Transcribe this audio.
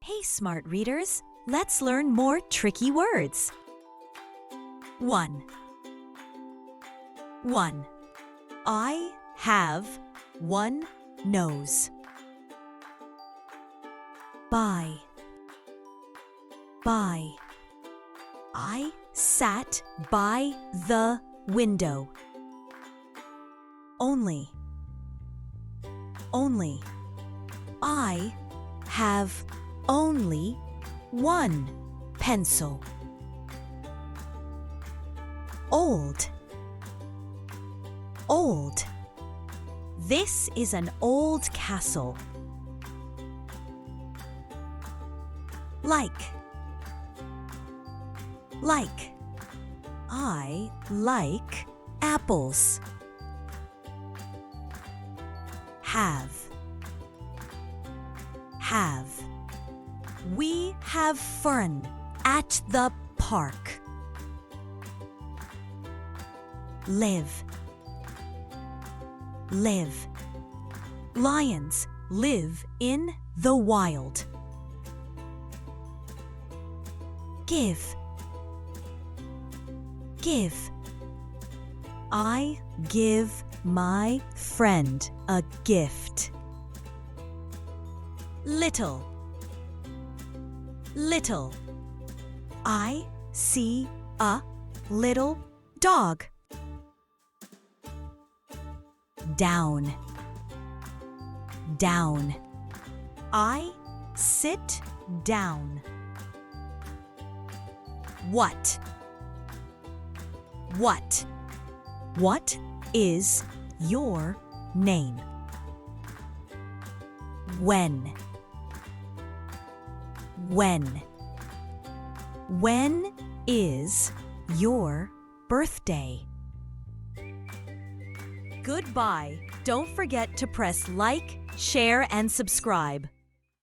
Hey, smart readers, let's learn more tricky words. 1. I have one nose. By. I sat by the window. Only. I have only one pencil. Old. This is an old castle. Like. I like apples. Have. We have fun at the park. Live. Lions live in the wild. Give. I give my friend a gift. Little. I see a little dog. Down. I sit down. What is your name? When is your birthday? Goodbye. Don't forget to press like, share, and subscribe.